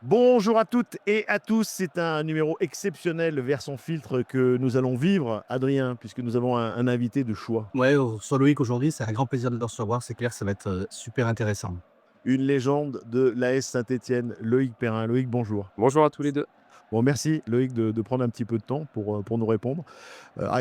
Bonjour à toutes et à tous, c'est un numéro exceptionnel vers son filtre que nous allons vivre, Adrien, puisque nous avons un invité de choix. Ouais, sur Loïc aujourd'hui, c'est un grand plaisir de le recevoir. C'est clair, ça va être, super intéressant. Une légende de l'AS Saint-Étienne, Loïc Perrin. Loïc, bonjour. Bonjour à tous les 2. Bon, merci Loïc de prendre un petit peu de temps pour nous répondre.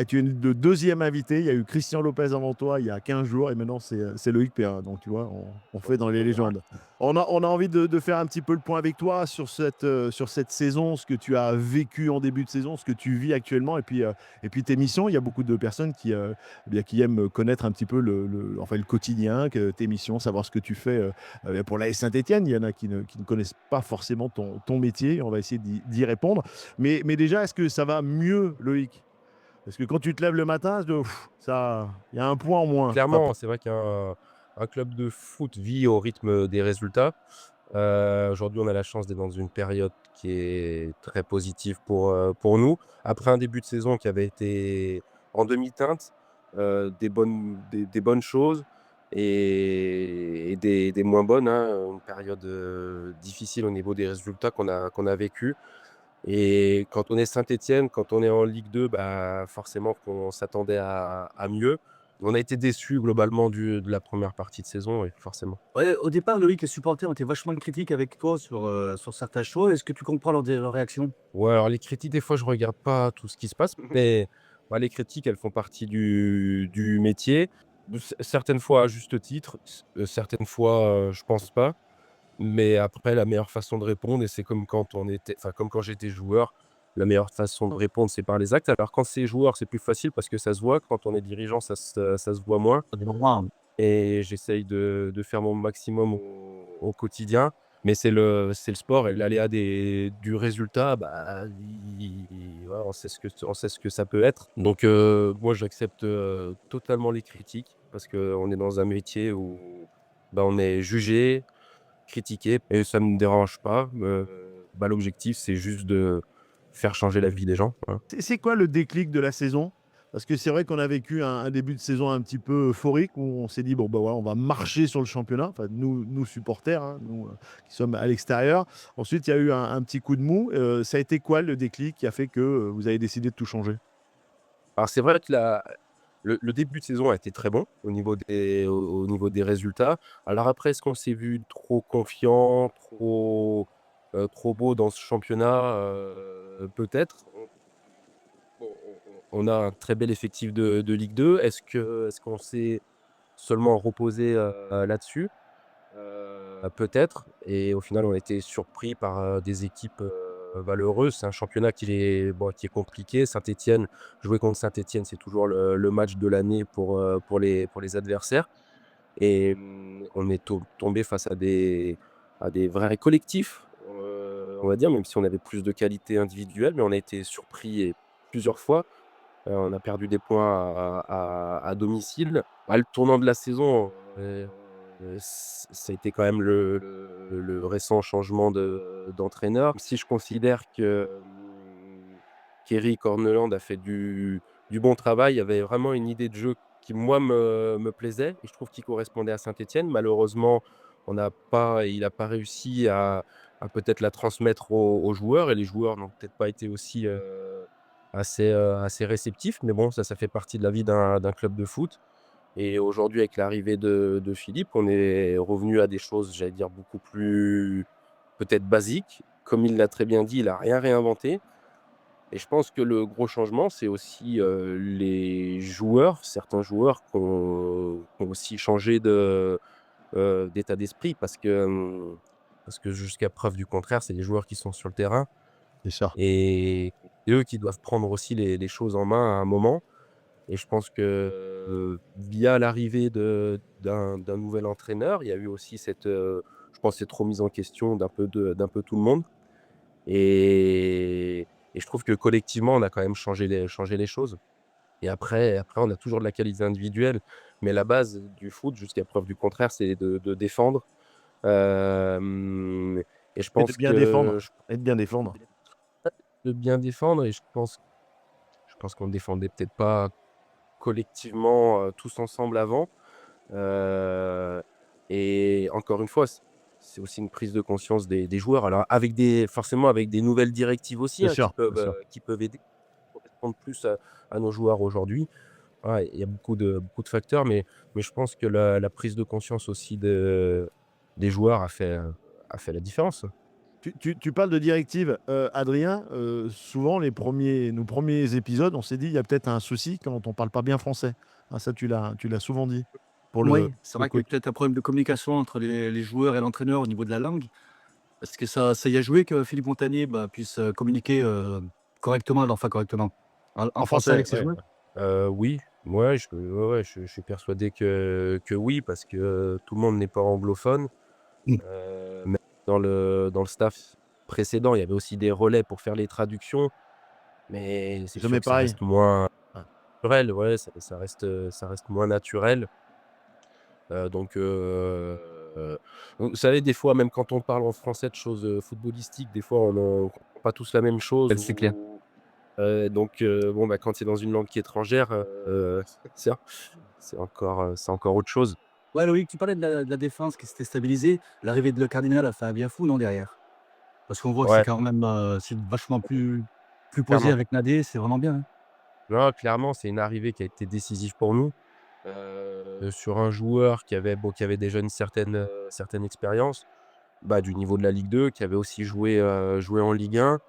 Tu es le deuxième invité. Il y a eu Christian Lopez avant toi il y a 15 jours et maintenant c'est Loïc Perrin. Donc tu vois, on fait dans les légendes. On a envie de faire un petit peu le point avec toi sur cette saison, ce que tu as vécu en début de saison, ce que tu vis actuellement et puis tes missions. Il y a beaucoup de personnes eh bien, qui aiment connaître un petit peu enfin, le quotidien, tes missions, savoir ce que tu fais pour l'AS Saint-Etienne. Il y en a qui ne connaissent pas forcément ton métier. On va essayer d'y répondre. Mais déjà, est-ce que ça va mieux, Loïc? Parce que quand tu te lèves le matin, il y a un point en moins. Enfin, Clairement, c'est vrai qu'un club de foot vit au rythme des résultats. Aujourd'hui, on a la chance d'être dans une période qui est très positive pour nous. Après un début de saison qui avait été en demi-teinte, des bonnes choses et des moins bonnes, hein. Une période, difficile au niveau des résultats qu'on a vécu. Et quand on est Saint-Étienne, quand on est en Ligue 2, bah, forcément qu'on s'attendait à mieux. On a été déçus globalement de la première partie de saison, oui, forcément. Ouais, au départ, Loïc, les supporters ont été vachement critiques avec toi sur certains choix. Est-ce que tu comprends leur réaction? Ouais, alors les critiques, des fois, je regarde pas tout ce qui se passe, mais bah, les critiques, elles font partie du métier. Certaines fois à juste titre, certaines fois, je pense pas. Mais après, la meilleure façon de répondre, et c'est comme quand j'étais joueur, la meilleure façon de répondre, c'est par les actes. Alors quand c'est joueur, c'est plus facile parce que ça se voit. Quand on est dirigeant, ça se voit moins. Des moments, Et j'essaye de faire mon maximum au quotidien. Mais c'est le sport et l'aléa du résultat, bah, voilà, on sait ce que ça peut être. Donc moi, j'accepte, totalement les critiques parce qu'on est dans un métier où, bah, on est jugé, critiqué et ça ne me dérange pas. Bah, l'objectif, c'est juste de faire changer la vie des gens, voilà. c'est quoi le déclic de la saison? Parce que c'est vrai qu'on a vécu un début de saison un petit peu euphorique où on s'est dit, bon, bah voilà, on va marcher sur le championnat. Enfin, nous supporters, hein, nous qui sommes à l'extérieur. Ensuite, il y a eu un petit coup de mou. Ça a été quoi le déclic qui a fait que vous avez décidé de tout changer? Alors c'est vrai que le début de saison a été très bon au niveau des résultats. Alors après, est-ce qu'on s'est vu trop confiant, trop beau dans ce championnat? Peut-être. On a un très bel effectif de Ligue 2. Est-ce qu'on s'est seulement reposé, là-dessus? Peut-être, et au final, on a été surpris par, des équipes, valeureuses. C'est un championnat qui est compliqué. Jouer contre Saint-Étienne, c'est toujours le match de l'année pour les adversaires, et on est tombé face à des vrais collectifs, on va dire, même si on avait plus de qualité individuelle, mais on a été surpris et plusieurs fois. On a perdu des points à domicile. Bah, le tournant de la saison, ça a été quand même le récent changement d'entraîneur. Si je considère que, qu'Éric Corneland a fait du bon travail, il y avait vraiment une idée de jeu qui, moi, me plaisait et je trouve qu'il correspondait à Saint-Étienne. Malheureusement, il n'a pas réussi à peut-être la transmettre aux joueurs, et les joueurs n'ont peut-être pas été aussi, assez réceptif, mais bon, ça fait partie de la vie d'un club de foot. Et aujourd'hui, avec l'arrivée de Philippe, on est revenu à des choses, j'allais dire, beaucoup plus peut-être basiques. Comme il l'a très bien dit, il a rien réinventé, et je pense que le gros changement, c'est aussi, les joueurs, certains joueurs qui ont aussi changé d'état d'esprit parce que jusqu'à preuve du contraire, c'est les joueurs qui sont sur le terrain, C'est ça. et c'est eux qui doivent prendre aussi les choses en main à un moment. Et je pense que, via l'arrivée d'un nouvel entraîneur, il y a eu aussi je pense, cette remise en question d'un peu tout le monde, et je trouve que collectivement, on a quand même changé les choses. Et après, on a toujours de la qualité individuelle, mais la base du foot, jusqu'à preuve du contraire, c'est de défendre. Hem Et je Et de pense bien que défendre. Et de bien défendre. de bien défendre, et je pense qu'on défendait peut-être pas collectivement, tous ensemble avant. Heu et encore une fois, c'est aussi une prise de conscience des joueurs. Alors forcément avec des nouvelles directives aussi, Bien hein, sûr, bien sûr. qui peuvent aider, correspondre plus à nos joueurs aujourd'hui. Ouais, il y a beaucoup de facteurs, mais je pense que la prise de conscience aussi des joueurs a fait la différence. Tu parles de directive, Adrien, souvent nos premiers épisodes, on s'est dit: «Il y a peut-être un souci quand on parle pas bien français». Ah ça tu l'as souvent dit pour Oui, c'est le vrai qu'il y coach. a peut-être un problème de communication entre les joueurs et l'entraîneur au niveau de la langue. Est-ce que ça y a joué que Philippe Montagnier, bah, puisse, communiquer, correctement, enfin correctement, en En français français, avec ses ouais. joueurs? Oui, je suis persuadé que oui, parce que tout le monde n'est pas anglophone. Mmh. Même dans le staff précédent, il y avait aussi des relais pour faire les traductions, mais c'est sûr Jamais que ça pareil. reste moins Ouais. naturel, ouais, ça reste moins naturel. Donc vous savez, des fois, même quand on parle en français de choses, footballistiques, des fois, on comprend pas tous la même chose C'est clair. donc bon, bah, quand c'est dans une langue qui est étrangère, c'est c'est encore autre chose. Ouais, Loïc, tu parlais de la défense qui s'était stabilisée. L'arrivée de Le Cardinal a fait un bien fou, non, derrière? Parce qu'on voit que c'est Ouais, quand même, c'est vachement plus posé clairement. avec Nadé, c'est vraiment bien, hein? Non, clairement, c'est une arrivée qui a été décisive pour nous, sur un joueur qui avait déjà une certaine expérience, bah, du niveau de la Ligue 2, qui avait aussi joué en Ligue 1.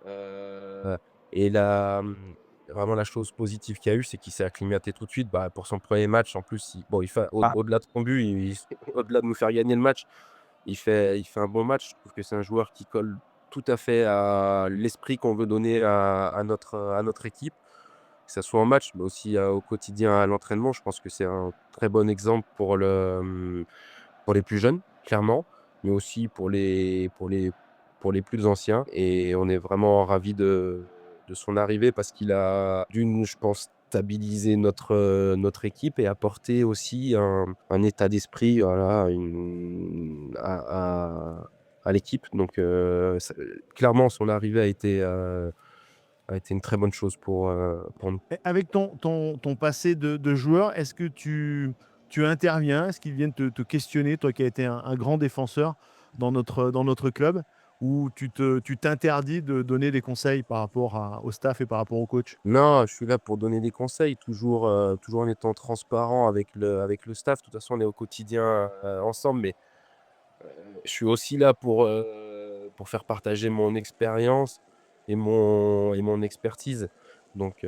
Heu et vraiment la chose positive qu'il y a eu, c'est qu'il s'est acclimaté tout de suite. Bah, pour son premier match, en plus, il fait Ah, au-delà de son but, au-delà de nous faire gagner le match, il fait un bon match. Je trouve que c'est un joueur qui colle tout à fait à l'esprit qu'on veut donner à notre équipe, que ça soit en match, mais aussi, au quotidien à l'entraînement. Je pense que c'est un très bon exemple pour les plus jeunes, clairement, mais aussi pour les plus anciens, et on est vraiment ravis de son arrivée parce qu'il a je pense, stabilisé notre équipe et apporté aussi un état d'esprit, voilà, à l'équipe. Donc ça clairement, son arrivée a été une très bonne chose pour nous. Et avec ton passé de joueur, est-ce que tu interviens? Est-ce qu'ils viennent te questionner, toi qui as été un grand défenseur dans notre club? Ou tu t'interdis de donner des conseils par rapport au staff et par rapport au coach? Non, je suis là pour donner des conseils, toujours en étant transparent avec le staff. De toute façon, on est au quotidien, ensemble, mais je suis aussi là pour faire partager mon expérience et mon expertise. Donc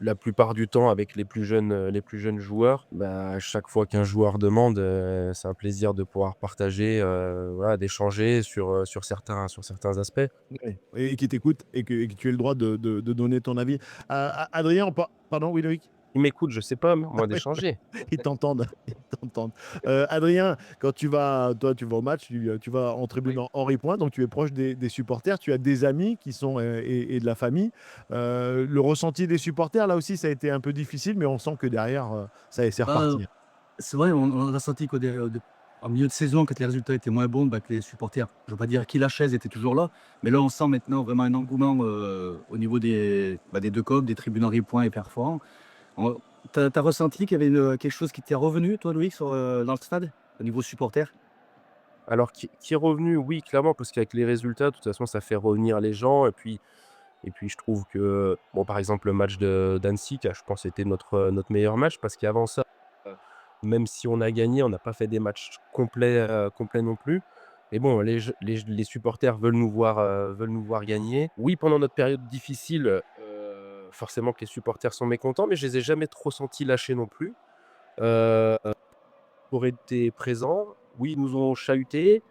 la plupart du temps avec les plus jeunes joueurs, bah, à chaque fois qu'un joueur demande, c'est un plaisir de pouvoir partager, voilà, d'échanger sur certains aspects. Ouais, et qui t'écoute et que tu aies le droit de donner ton avis. Adrien, pardon, oui, Loïc? Ils m'écoutent, je sais pas moi Oui, d'échanger. ils t'entendent, ils t'entendent. Adrien, quand tu vas au match, tu vas en tribune Oui. Henri Point, donc tu es proche des supporters, tu as des amis qui sont, et de la famille. Le ressenti des supporters, là aussi, ça a été un peu difficile, mais on sent que derrière, ça y est, c'est bah, reparti. c'est vrai, on a senti en milieu de saison, quand les résultats étaient moins bons, bah, que les supporters, je ne veux pas dire qui la chaise, étaient toujours là, mais là, on sent maintenant vraiment un engouement, au niveau des 2 COP, des tribunes Henri Point et Perforant. On Tu as ressenti qu'il y avait quelque chose qui t'est revenu, toi, Loïc, dans le stade, au niveau supporter? Alors qui est revenu, oui, clairement, parce qu'avec les résultats, de toute façon, ça fait revenir les gens, et puis je trouve que, bon, par exemple, le match de d'Annecy, qui a je pense été notre meilleur match, parce qu'avant ça, heu, même si on a gagné, on n'a pas fait des matchs complets non plus. Mais bon, les supporters veulent nous voir gagner. Oui, pendant notre période difficile, forcément que les supporters sont mécontents, mais je les ai jamais trop sentis lâcher non plus. Heu, Pour été présents, oui, ils nous ont chahutés,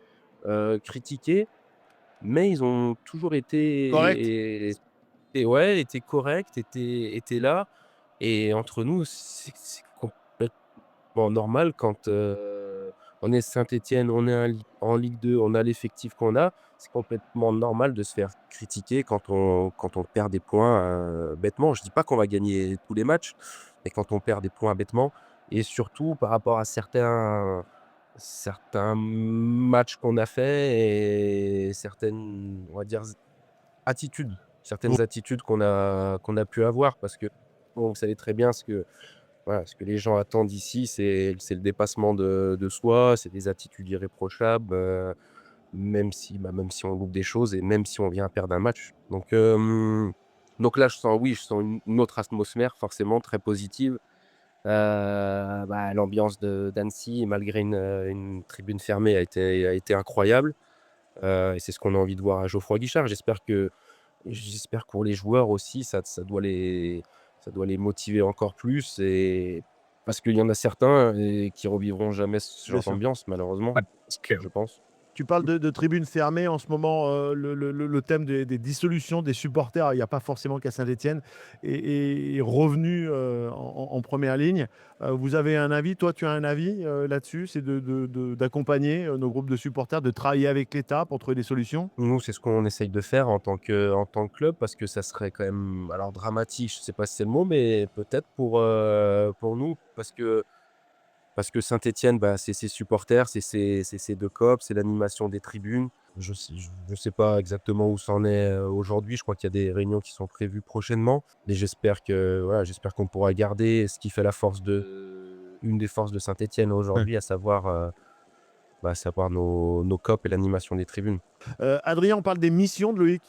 critiqués, mais ils ont toujours Correct? été corrects, étaient là, et entre nous, c'est complètement normal quand, on est Saint-Étienne, on est en Ligue 2, on a l'effectif qu'on a. C'est complètement normal de se faire critiquer quand on perd des points, bêtement. Je dis pas qu'on va gagner tous les matchs, mais quand on perd des points bêtement, et surtout par rapport à certains matchs qu'on a fait, et certaines, on va dire, Ou certaines attitudes qu'on a pu avoir, parce que, bon, vous savez très bien ce que voilà, ce que les gens attendent ici, c'est le dépassement de soi, c'est des attitudes irréprochables, même si on loupe des choses et même si on vient perdre un match. Donc là, je sens une autre atmosphère forcément très positive. L'ambiance de d'Annecy, malgré une tribune fermée, a été incroyable, et c'est ce qu'on a envie de voir à Geoffroy Guichard. J'espère que pour les joueurs aussi, ça doit les motiver encore plus, et parce qu'il y en a certains, qui revivront jamais ce Bien genre sûr. d'ambiance malheureusement, Ouais, c'est clair. je pense. Tu parles de tribunes fermées en ce moment, le thème des dissolutions des supporters, il n'y a pas forcément qu'à Saint-Étienne, est revenu, en première ligne. Vous avez un avis? Toi, tu as un avis, là-dessus? C'est d'accompagner, nos groupes de supporters, de travailler avec l'État pour trouver des solutions? Nous, c'est ce qu'on essaye de faire en tant que club, parce que ça serait quand même, alors dramatique, je sais pas si c'est le mot, mais peut-être pour nous, parce que Saint-Étienne, bah, c'est ses supporters, c'est ses 2 copes, c'est l'animation des tribunes. Je sais pas exactement où ça en est, aujourd'hui. Je crois qu'il y a des réunions qui sont prévues prochainement, mais j'espère qu'on pourra garder ce qui fait la force de une des forces de Saint-Étienne Ouais. aujourd'hui, à savoir nos copes et l'animation des tribunes. Adrien, on parle des missions de Loïc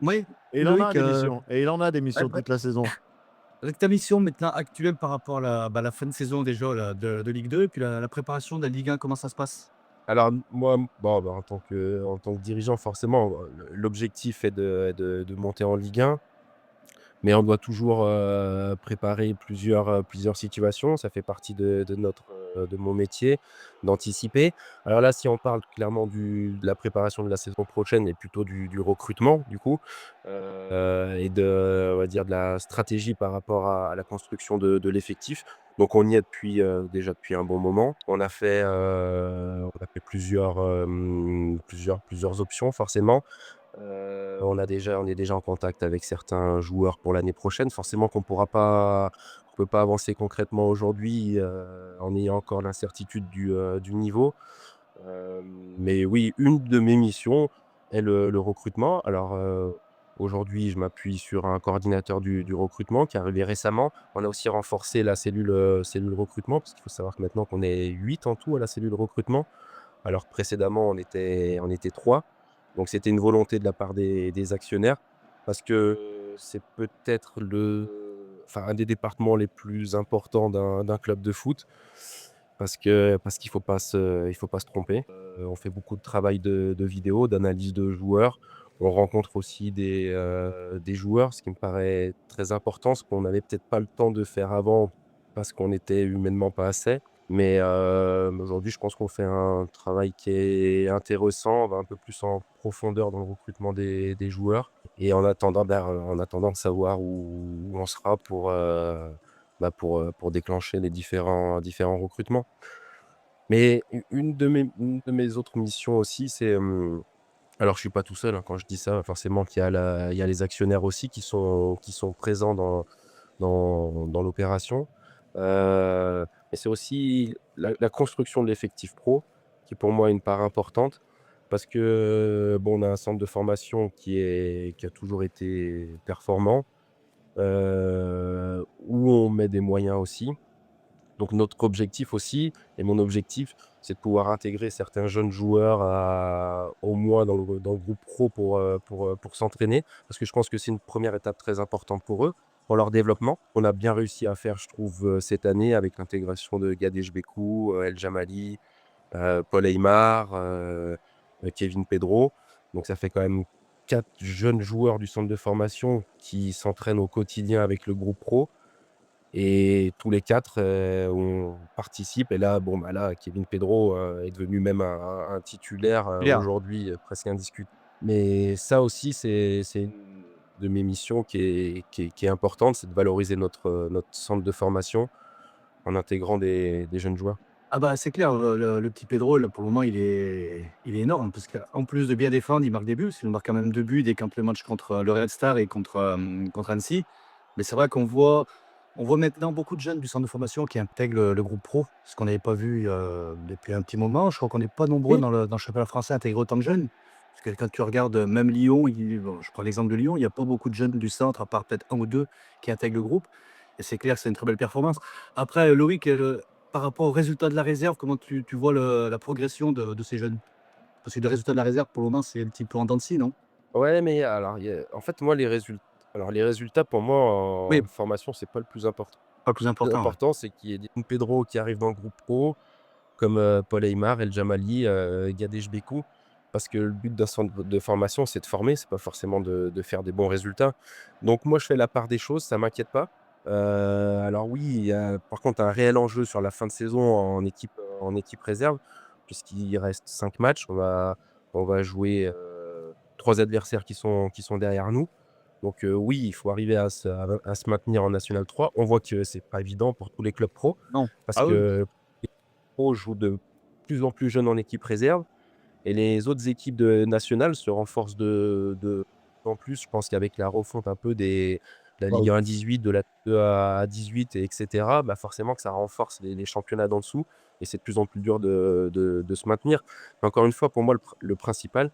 Oui, et il en a Loïc, des missions et il en a des ouais, missions ouais, toute la saison. avec ta mission maintenant actuelle par rapport à la fin de saison déjà là, de Ligue 2 et puis la préparation de la Ligue 1, comment ça se passe? Alors moi, bon, bah, en tant que dirigeant, forcément, l'objectif est de monter en Ligue 1. Mais on doit toujours, préparer plusieurs situations. Ça fait partie de mon métier, d'anticiper. Alors là, si on parle clairement de la préparation de la saison prochaine et plutôt du recrutement, du coup, et on va dire, de la stratégie par rapport à la construction de l'effectif. Donc on y est déjà depuis un bon moment. On a fait plusieurs options forcément. On est déjà en contact avec certains joueurs pour l'année prochaine. Forcément on peut pas avancer concrètement aujourd'hui, en ayant encore l'incertitude du niveau. Mais oui, une de mes missions est le recrutement. Alors, aujourd'hui, je m'appuie sur un coordinateur du recrutement qui est arrivé récemment. On a aussi renforcé la cellule recrutement, parce qu'il faut savoir que maintenant qu'on est 8 en tout à la cellule recrutement, alors que précédemment on était 3. Donc c'était une volonté de la part des actionnaires, parce que c'est peut-être un des départements les plus importants d'un club de foot, parce qu'il faut pas se tromper. On fait beaucoup de travail de vidéo, d'analyse de joueurs. On rencontre aussi des joueurs, ce qui me paraît très important, ce qu'on n'avait peut-être pas le temps de faire avant parce qu'on était humainement pas assez. Mais aujourd'hui, je pense qu'on fait un travail qui est intéressant. On va un peu plus en profondeur dans le recrutement des joueurs, et en attendant de savoir où on sera pour déclencher les différents recrutements. Mais une de mes autres missions aussi, alors je suis pas tout seul, hein, quand je dis ça, forcément il y a les actionnaires aussi qui sont présents dans l'opération. Mais c'est aussi la construction de l'effectif pro, qui est pour moi une part importante, parce que, bon, on a un centre de formation qui a toujours été performant, où on met des moyens aussi. Donc notre objectif aussi, et mon objectif, c'est de pouvoir intégrer certains jeunes joueurs au moins dans le groupe pro pour s'entraîner. Parce que je pense que c'est une première étape très importante pour eux, pour leur développement. On a bien réussi à faire, je trouve, cette année, avec l'intégration de Gadej Bekou, El Jamali, Paul Aymar, Kevin Pedro. Donc ça fait quand même 4 jeunes joueurs du centre de formation qui s'entraînent au quotidien avec le groupe pro, et tous les 4, on participe. Et là, bon, bah, là, Kevin Pedro, est devenu même un titulaire, Clair. aujourd'hui, presque indiscutable. Mais ça aussi, c'est une de mes missions qui est importante, c'est de valoriser notre centre de formation en intégrant des jeunes joueurs. Ah bah, c'est clair, le petit Pedro là, pour le moment, il est énorme parce qu'en plus de bien défendre, il marque des buts. Parce qu'il marque quand même 2 buts dès qu'un match contre, le Red Star et contre Annecy. Mais c'est vrai on voit maintenant beaucoup de jeunes du centre de formation qui intègrent le groupe pro, ce qu'on n'avait pas vu, depuis un petit moment. Je crois qu'on n'est pas nombreux Oui. dans le championnat français à intégrer autant de jeunes. Parce que quand tu regardes, même Lyon, bon, je prends l'exemple de Lyon, il y a pas beaucoup de jeunes du centre, à part peut-être un ou 2 qui intègrent le groupe. Et c'est clair que c'est une très belle performance. Après, Loïc, par rapport aux résultats de la réserve, comment tu vois la progression de ces jeunes? Parce que les résultats de la réserve, pour le moment, c'est un petit peu en dents de scie, non? Ouais, mais alors, en fait, moi, les résultats, pour moi, Oui, en formation, c'est pas le plus important. pas le plus Le plus important, ouais. important, c'est qu'il y ait des Pedro qui arrivent dans le groupe pro, comme Paul Aymar, El Jamali, Gadej Bekou. Parce que le but d'un centre de formation, c'est de former, c'est pas forcément de faire des bons résultats. Donc, moi, je fais la part des choses, ça m'inquiète pas. Alors, oui, il y a par contre un réel enjeu sur la fin de saison en équipe réserve, puisqu'il reste 5 matchs. On va jouer 3 adversaires qui sont derrière nous. Donc, oui, il faut arriver à se maintenir en National 3. On voit que c'est pas évident pour tous les clubs pro, Non. parce Ah oui, que les pros jouent de plus en plus jeunes en équipe réserve et les autres équipes nationales se renforcent de plus en plus. Je pense qu'avec la refonte un peu de la Ligue waouh. 1 18, de la 2 à 18, et etc., bah forcément que ça renforce les championnats d'en dessous et c'est de plus en plus dur de se maintenir. Mais encore une fois, pour moi, le principal,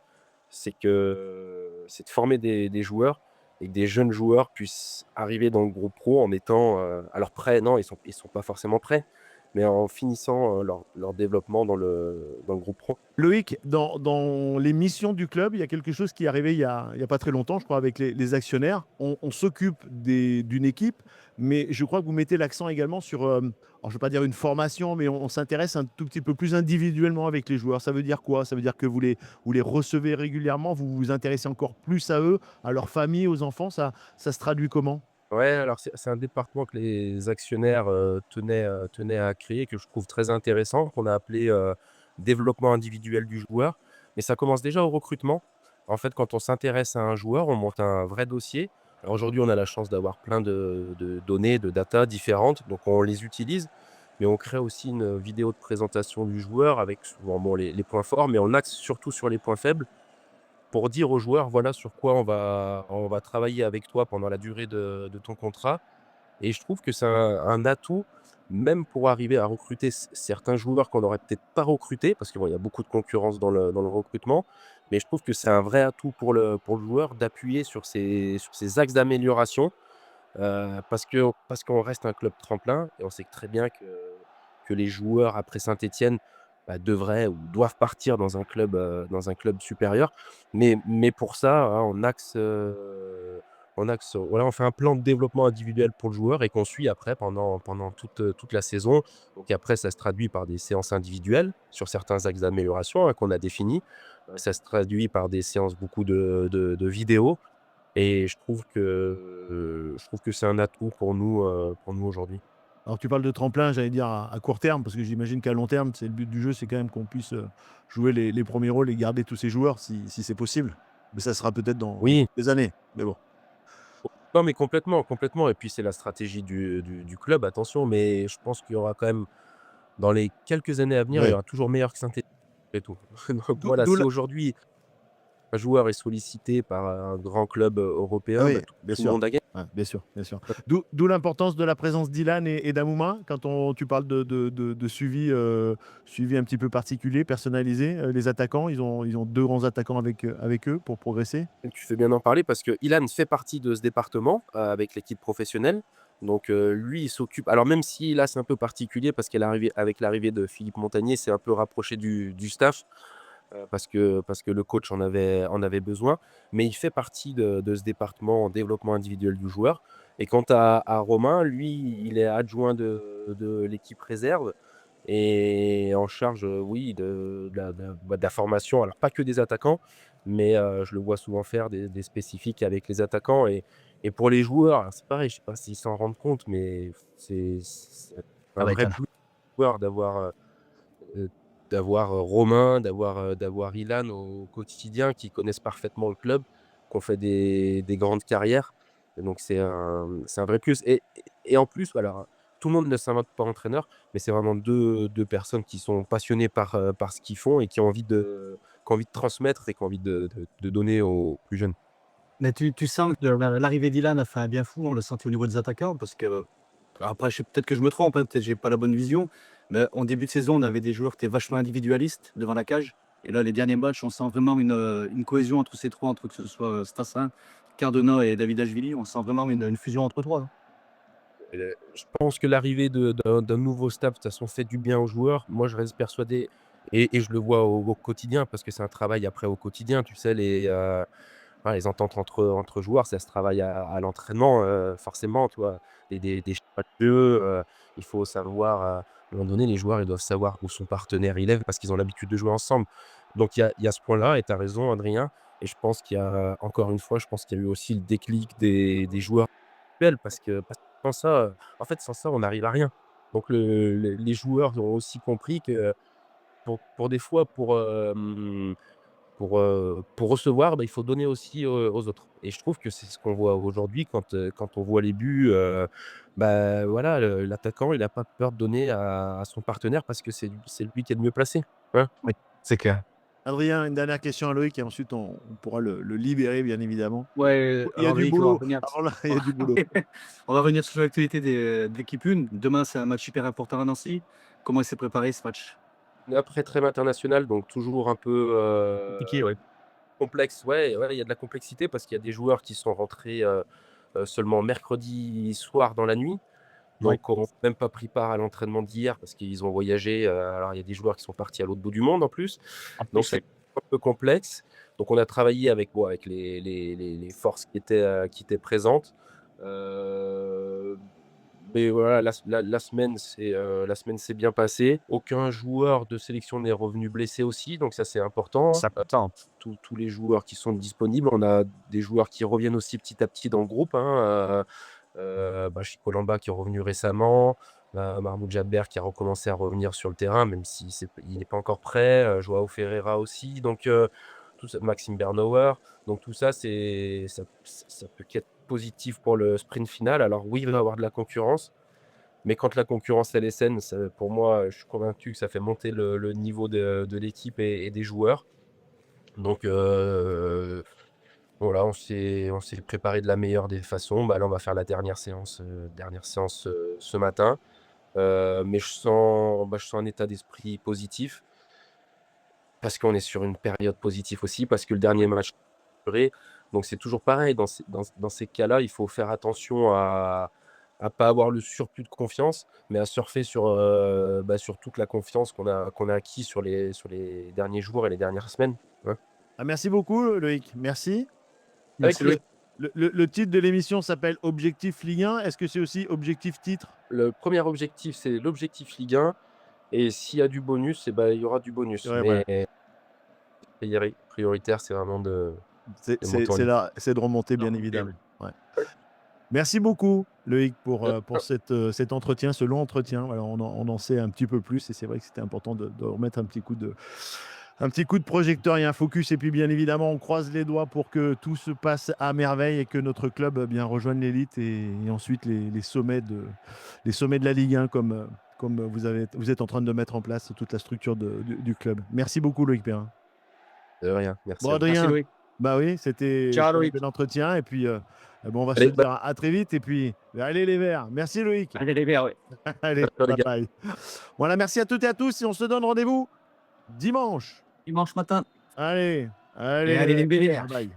c'est de former des joueurs et que des jeunes joueurs puissent arriver dans le groupe pro en étant alors prêts, non, ils sont pas forcément prêts, mais en finissant leur développement dans le groupe pro. Loïc, dans les missions du club, il y a quelque chose qui est arrivé il y a pas très longtemps, je crois, avec les actionnaires. On s'occupe d'une équipe, mais je crois que vous mettez l'accent également sur, alors je ne veux pas dire une formation, mais on s'intéresse un tout petit peu plus individuellement avec les joueurs. Ça veut dire quoi? Ça veut dire que vous les recevez régulièrement, vous vous intéressez encore plus à eux, à leur famille, aux enfants. Ça se traduit comment? Ouais, alors c'est un département que les actionnaires tenaient à créer, que je trouve très intéressant, qu'on a appelé développement individuel du joueur. Mais ça commence déjà au recrutement. En fait, quand on s'intéresse à un joueur, on monte un vrai dossier. Alors aujourd'hui, on a la chance d'avoir plein de données, de data différentes, donc on les utilise. Mais on crée aussi une vidéo de présentation du joueur avec souvent bon, les points forts, mais on axe surtout sur les points faibles pour dire aux joueurs, voilà sur quoi on va travailler avec toi pendant la durée de ton contrat. Et je trouve que c'est un atout, même pour arriver à recruter certains joueurs qu'on n'aurait peut-être pas recrutés, parce qu'il bon, il y a beaucoup de concurrence dans le recrutement. Mais je trouve que c'est un vrai atout pour le joueur d'appuyer sur ces axes d'amélioration, parce qu'on reste un club tremplin et on sait très bien que les joueurs après Saint-Étienne bah, devraient ou doivent partir dans un club supérieur. Mais pour ça, hein, on axe, voilà, on fait un plan de développement individuel pour le joueur et qu'on suit après pendant toute la saison. Donc après, ça se traduit par des séances individuelles sur certains axes d'amélioration, hein, qu'on a définis. Ça se traduit par des séances beaucoup de vidéos et je trouve que c'est un atout pour nous aujourd'hui. Alors tu parles de tremplin, j'allais dire à court terme, parce que j'imagine qu'à long terme, c'est le but du jeu, c'est quand même qu'on puisse jouer les premiers rôles et garder tous ces joueurs si c'est possible. Mais ça sera peut-être dans Oui, des années. Mais bon. non, mais complètement, complètement et puis c'est la stratégie du club, attention, mais je pense qu'il y aura quand même dans les quelques années à venir, il y Ouais. aura toujours meilleur que Saint-Étienne et tout. Donc D'où voilà, d'où si la- aujourd'hui un joueur est sollicité par un grand club Ah européen, oui, bah, tout bien tout le sûr. monde a gagné. Ouais, bien sûr, bien sûr. D'où l'importance de la présence d'Ilan et d'Amouma quand tu parles de suivi un petit peu particulier, personnalisé. Les attaquants, ils ont deux grands attaquants avec eux pour progresser. Tu fais bien d'en parler parce que Ilan fait partie de ce département, avec l'équipe professionnelle. Donc, lui, il s'occupe alors même si là, c'est un peu particulier parce avec l'arrivée de Philippe Montagnier, c'est un peu rapproché du staff, parce que le coach en avait besoin. Mais il fait partie de ce département en développement individuel du joueur et quant à Romain, lui, il est adjoint de l'équipe réserve et en charge, oui, de la formation. Alors pas que des attaquants, mais je le vois souvent faire des spécifiques avec les attaquants et pour les joueurs, alors c'est pareil, je sais pas s'ils s'en rendent compte, mais c'est Ah un bah, vrai étonne. plus joueur d'avoir Romain, d'avoir Ilan au quotidien, qui connaissent parfaitement le club, qui ont fait des grandes carrières et donc c'est un vrai plus et en plus, alors, tout le monde ne s'invente pas entraîneur, mais c'est vraiment deux personnes qui sont passionnées par ce qu'ils font et qui ont envie de transmettre et qui ont envie de donner aux plus jeunes. Mais tu sens que l'arrivée d'Ilan a fait un bien fou, on l'a senti au niveau des attaquants parce que après peut-être que je me trompe, hein, peut-être j'ai pas la bonne vision, mais en début de saison, on avait des joueurs qui étaient vachement individualistes devant la cage et là, les derniers matchs, on sent vraiment une cohésion entre ces 3, entre que ce soit, Stassin, Cardona et Davidashvili, on sent vraiment une fusion entre 3, hein. Je pense que l'arrivée d'un nouveau staff, de toute façon, fait du bien aux joueurs. Moi, je reste persuadé et je le vois au quotidien parce que c'est un travail après au quotidien, tu sais, voilà, les ententes entre joueurs, ça se travaille à l'entraînement, forcément, tu vois? Des schémas de jeu, il faut savoir, à un moment donné, les joueurs, ils doivent savoir où son partenaire il est parce qu'ils ont l'habitude de jouer ensemble. Donc il y a ce point-là et tu as raison, Adrien, et je pense qu'il y a encore une fois, je pense qu'il y a eu aussi le déclic des joueurs actuels parce que sans ça, en fait, sans ça, on n'arrive à rien. Donc les joueurs ont aussi compris que pour des fois, pour recevoir, bah, il faut donner aussi, aux autres et je trouve que c'est ce qu'on voit aujourd'hui quand on voit les buts, bah, voilà, l'attaquant, il a pas peur de donner à son partenaire parce que c'est lui qui est le mieux placé, hein. Oui, c'est clair. Adrien, une dernière question à Loïc et ensuite on pourra le libérer, bien évidemment. Ouais, Il y a alors du Loïc, on va boulot. revenir Alors là, il y a du boulot. on va revenir sur l'actualité de l'équipe 1. Demain, c'est un match hyper important à Nancy. Comment il s'est préparé ce match? Après trêve internationale, donc toujours un peu, Compliqué, ouais. complexe. Ouais, ouais, il y a de la complexité parce qu'il y a des joueurs qui sont rentrés, seulement mercredi soir dans la nuit. Ouais. Donc, on n'a même pas pris part à l'entraînement d'hier parce qu'ils ont voyagé. Alors, il y a des joueurs qui sont partis à l'autre bout du monde en plus. En Donc, plus, c'est ouais. un peu complexe. Donc, on a travaillé avec, bon, avec les forces qui étaient présentes. Euh, mais voilà, la semaine s'est bien passée. Aucun joueur de sélection n'est revenu blessé aussi. Donc, ça, c'est important. Ça tente. Tous les joueurs qui sont disponibles. On a des joueurs qui reviennent aussi petit à petit dans le groupe, hein. Chico Lamba qui est revenu récemment, Mahmoud Jabber qui a recommencé à revenir sur le terrain, même si il n'est pas encore prêt, Joao Ferreira aussi, donc tout ça, Maxime Bernauer, donc tout ça, ça peut qu'être positif pour le sprint final. Alors oui, il va y avoir de la concurrence, mais quand la concurrence elle est saine, pour moi, je suis convaincu que ça fait monter le niveau de l'équipe et des joueurs. Donc voilà, on s'est préparé de la meilleure des façons. Bah, là, on va faire la dernière séance, ce matin. Mais je sens un état d'esprit positif parce qu'on est sur une période positive aussi, parce que le dernier match est duré. Donc c'est toujours pareil dans ces cas-là, il faut faire attention à pas avoir le surplus de confiance, mais à surfer sur toute la confiance qu'on a acquis sur les derniers jours et les dernières semaines, hein. Ah, merci beaucoup, Loïc. Merci. Avec Merci plaisir. Loïc. Le titre de l'émission s'appelle Objectif Ligue 1. Est-ce que c'est aussi Objectif Titre? Le premier objectif, c'est l'objectif Ligue 1. Et s'il y a du bonus, il y aura du bonus. Ouais, Mais voilà. prioritaire, c'est vraiment C'est de c'est- monter en c'est Ligue là, c'est de remonter, bien évidemment. Ouais. Merci beaucoup, Loïc, pour 1. cet entretien, ce long entretien. Voilà, on en sait un petit peu plus et c'est vrai que c'était important de remettre un petit coup de projecteur et un focus. Et puis, bien évidemment, on croise les doigts pour que tout se passe à merveille et que notre club bien rejoigne l'élite et ensuite les sommets de la Ligue 1 comme vous êtes en train de mettre en place toute la structure du club. Merci beaucoup, Loïc Perrin. De rien. Bon, Merci à vous. Merci Adrien, Loïc. bah oui, c'était Ciao un Loïc. bel entretien. Et puis, on va se Allez, dire à très vite. Et puis, allez les Verts. Merci, Loïc. Allez les Verts, ouais. Allez, ciao, les bye gars. bye. Voilà, merci à toutes et à tous. Et on se donne rendez-vous dimanche. Dimanche matin. Allez, allez Et les allez les Verts. Verts. Bye bye.